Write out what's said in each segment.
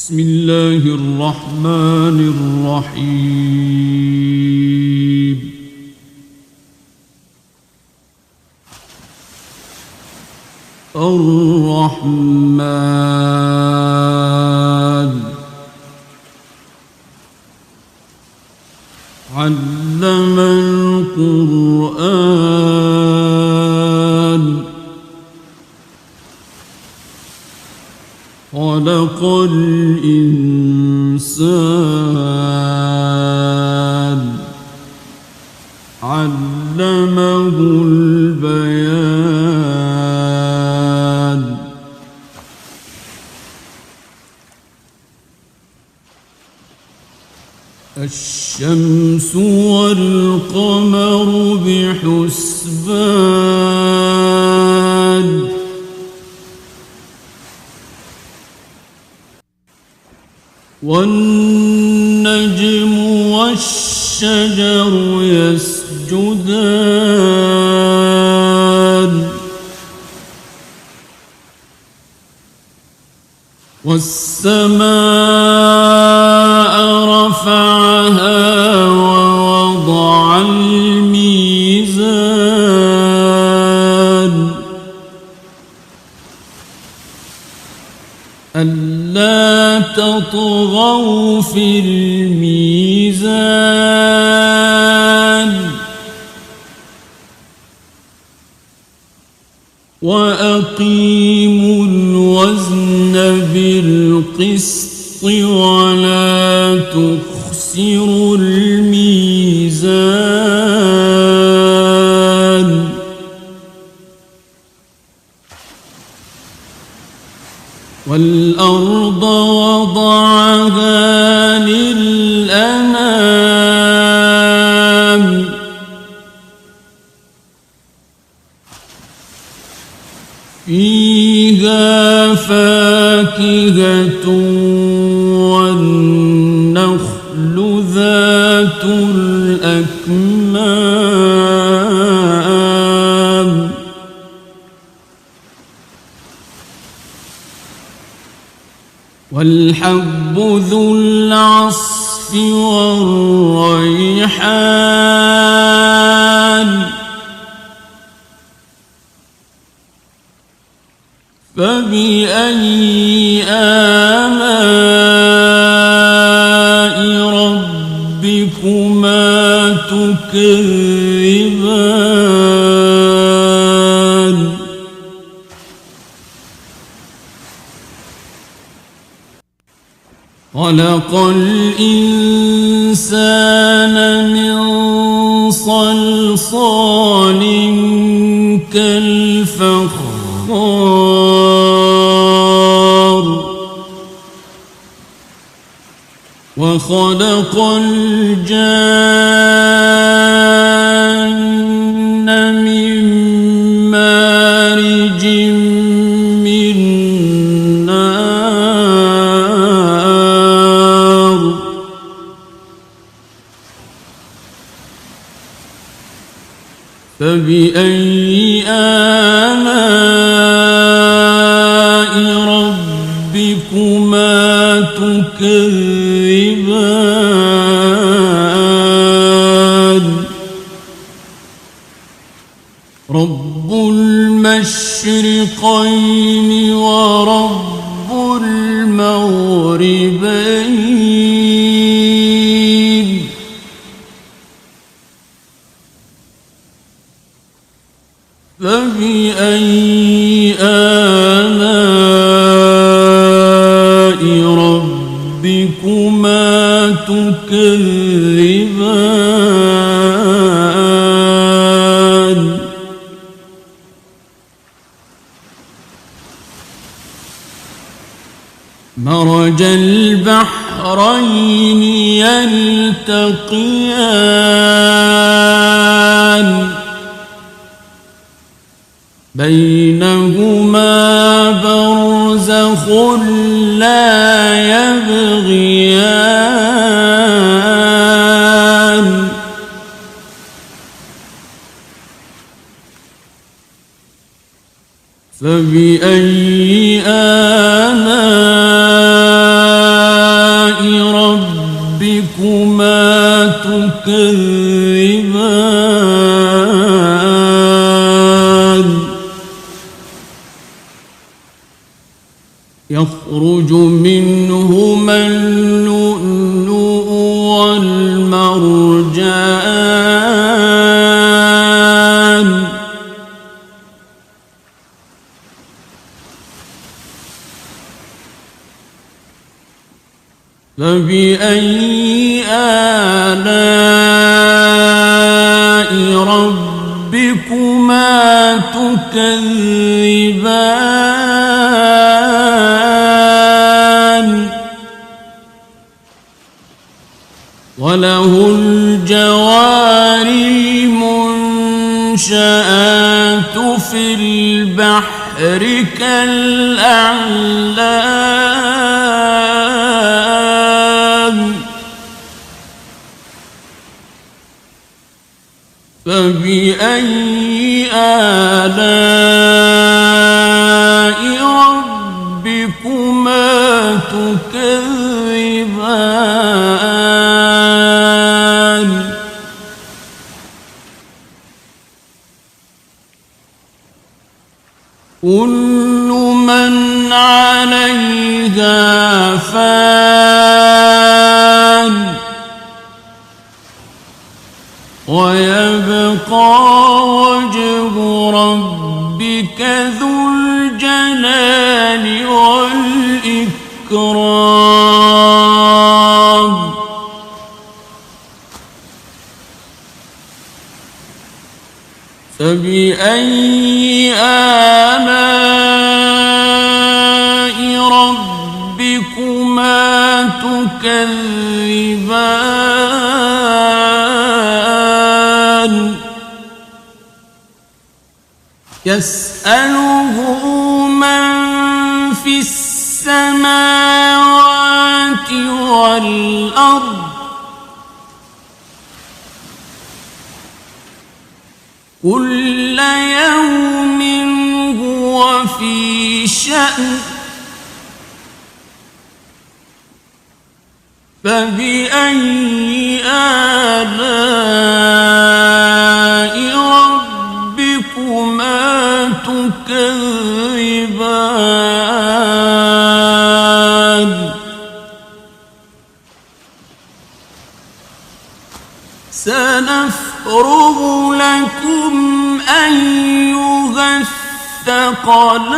بسم الله الرحمن الرحيم الرحمن علم القرآن خلق الإنسان علمه البيان الشمس والقمر بحسبان والنجم والشجر يسجدان والسماء رفعها ووضع الميزان ألا تطغوا في الميزان وأقيموا الوزن بالقسط ولا تخسروا الميزان والأرض وضعها للأنام فيها فاكهة والنخل ذات الأكمام والحب ذو العصف والريحان فبأي آلاء ربكما تكذبان خلق الإنسان من صلصال كالفخار وخلق الجان من مارج من نار فبأي آلاء ربكما تكذبان رب المشرقين ورب المغربين فبأي آلاء ربكما تكذبان مرج البحرين يلتقيان بينهما برزخ لا يبغيان فبأي آلاء ربكما تكذبان يخرج منهما اللؤلؤ والمرجان فبأي آلاء ربكما تكذبان وله الجوار المنشآت في البحر كالأعلام فبأي آلاء ربكما تكذبان كل من عليها فان ويبقى وجه ربك ذو الجلال والإكرام فبأي آلاء ربكما تكذبان يسأله من في السماوات والأرض كل يوم هو في شأن فبأي آلاء ربكما تكذبان سنفرغ لكم أيها الثقلان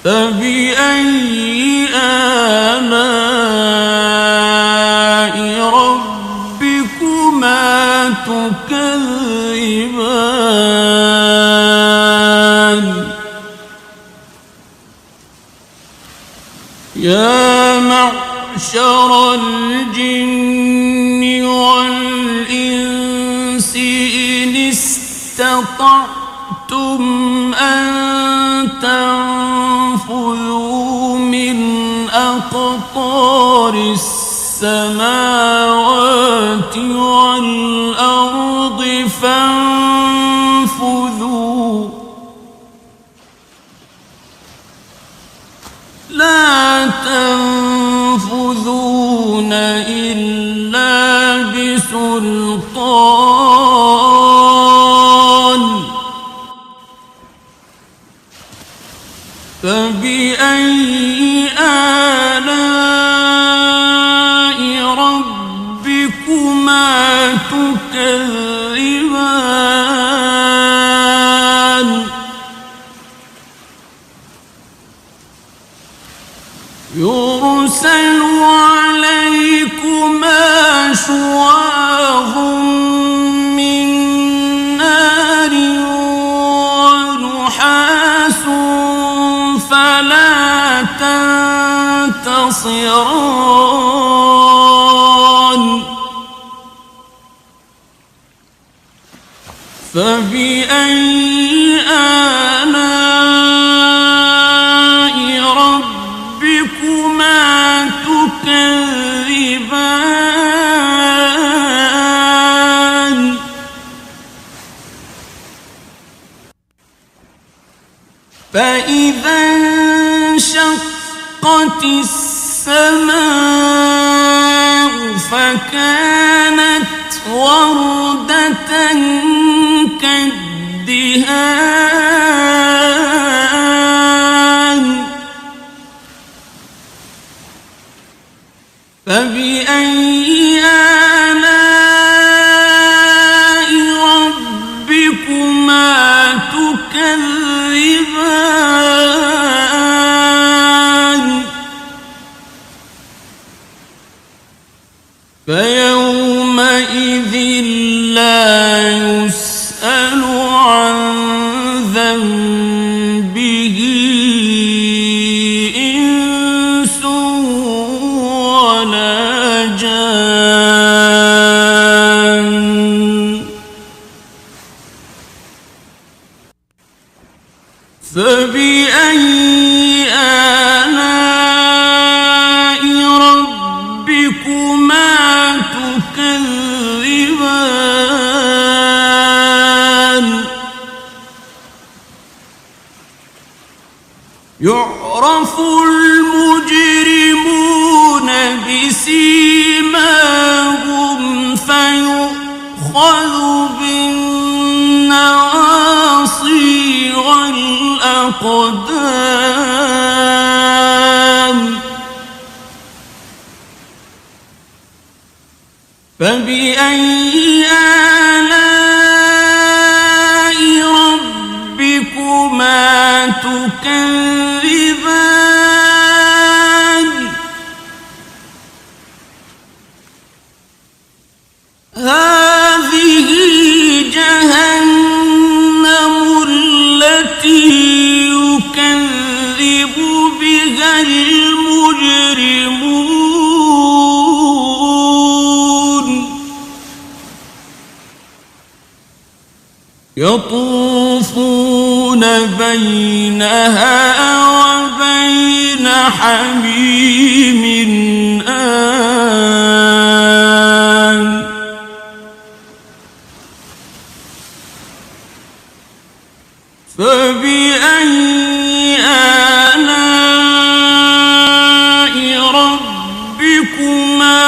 فبأي آلاء ربكما تكذبان يا معشر الجن والإنس إن استطعتم أن تنفذوا من أقطار السماوات والأرض فانفذوا لا تنفذون إلا بسلطان فبأي آلاء ربكما تكذبان يرسل عليكما شواظ من نار ونحاس فلا تنتصران فبأي آلاء ربكما تكذبان فإذا انشقت السماء فكانت وردة كالدهان فبأي آلاء ربكما تكذبان فيومئذ لا يسأل عن ذنبه إنس ولا جان فبأي آلاء ربكما تكذبان يعرف المجرمون بسيماهم فيؤخذ بالنواصي والأقدام فبأي آلاء ربكما تكذبان هذه جهنم التي يكذب بها المجرمون يطوفون بينها وبين حميم آن فبأي آلاء ربكما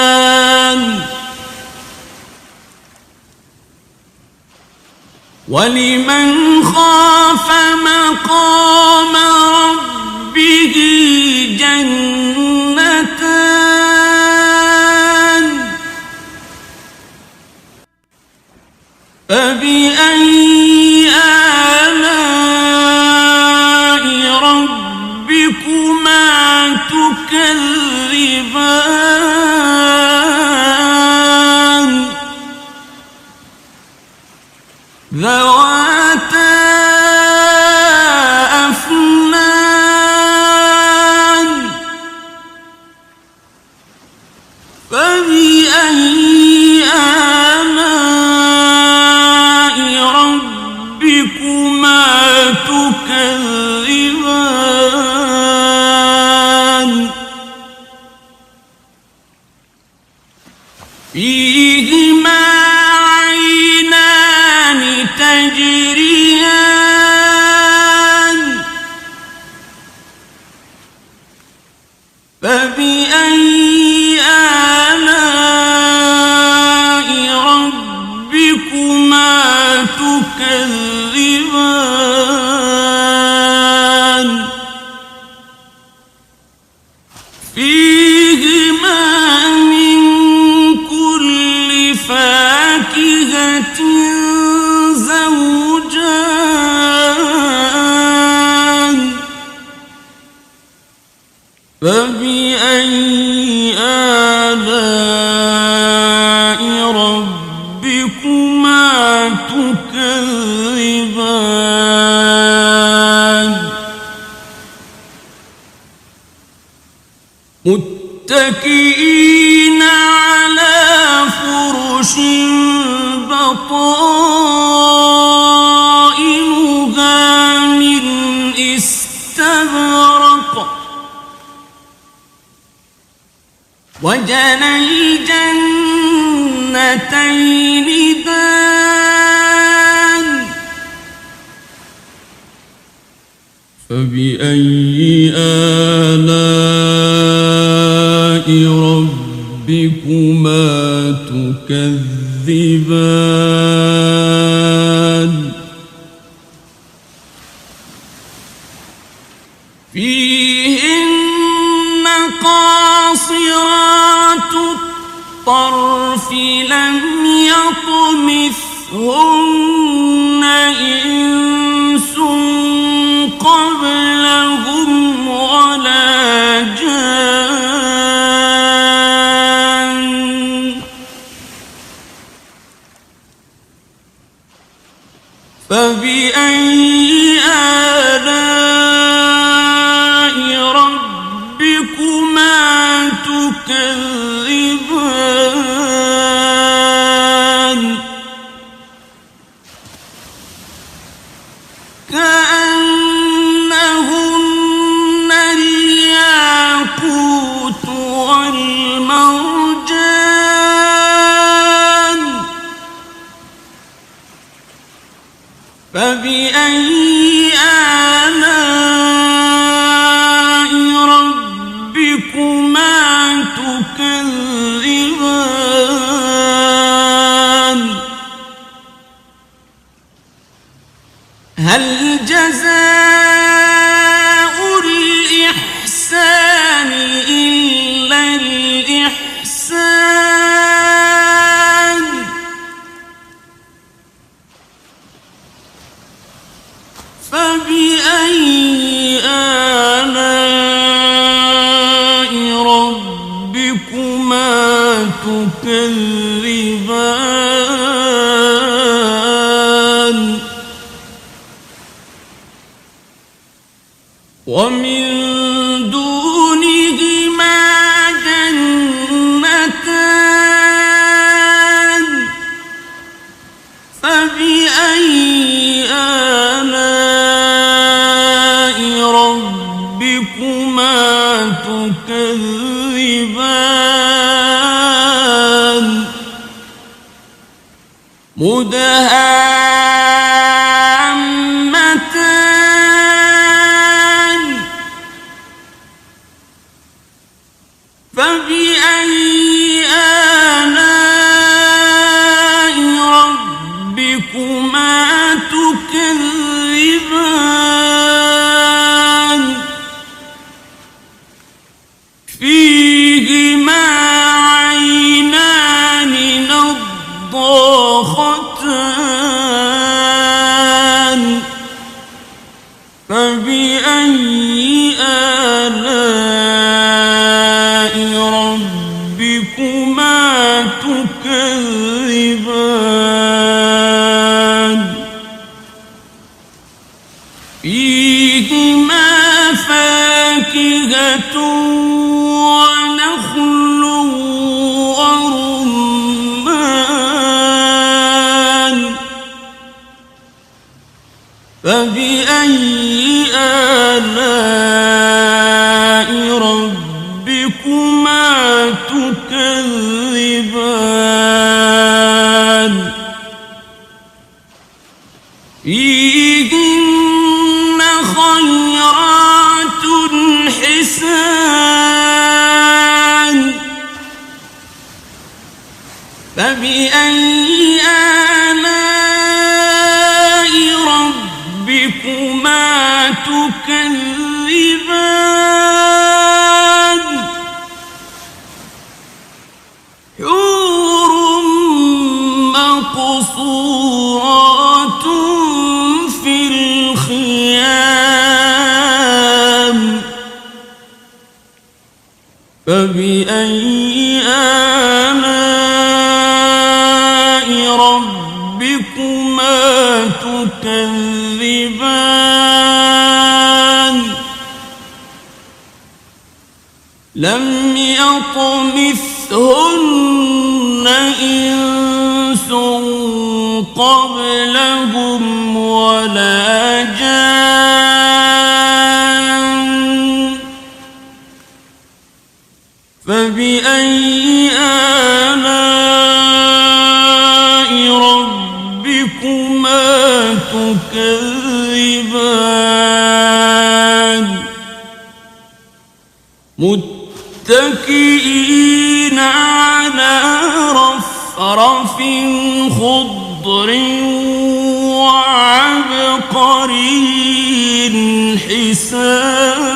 تكذبان ولمن خاف مقام ربه جنتان فبأي آلاء ربكما تكذبان ذواتا أفنان فبأي آلاء ربكما تكذبان فيهما عينان تجريان فبأي آلاء ربكما تكذبان فيهما من كل فاكهة زوجان فبأي آلاء ربكما تكذبان متكئين على فرش بطائنها من استبرق وجنى الجنتين دان فبأي آلاء ربكما تكذبان فيهن قاصرات الطرف لم يطمثهن إنس قبلهم ولا جان فبأي آلاء ربكما تكذبان كأنهن الياقوت والمرجان فبأي آلاء ربكما تكذبان هل جزاء الإحسان إلا الإحسان فبأي آلاء ربكما تكذبان ومن دونهما جنتان فبأي آلاء ربكما تكذبان مدهامتان فبأي آلاء ربكما تكذبان فيهما عينان نضاختان فبأي آلاء ربكما تكذبان فيهما فاكهة ونخل ورمان فبأي آلاء ربكما تكذبان فيهن خيرات حسان فبأي آلاء ربكما تكذبان حور مقصورات في الخيام فبأي آلاء ربكما تكذبان لم يطمثهن إنس قبلهم ولا جان فبأي آلاء ربكما تكذبان متكئين على رفرف خضر وعبقري حسان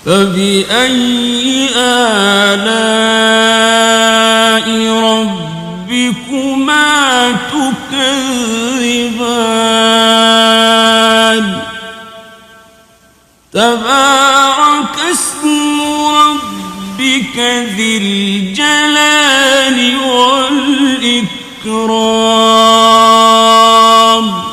فبأي آلاء ربكما تكذبان تبارك اسم ربك ذي الجلال والإكرام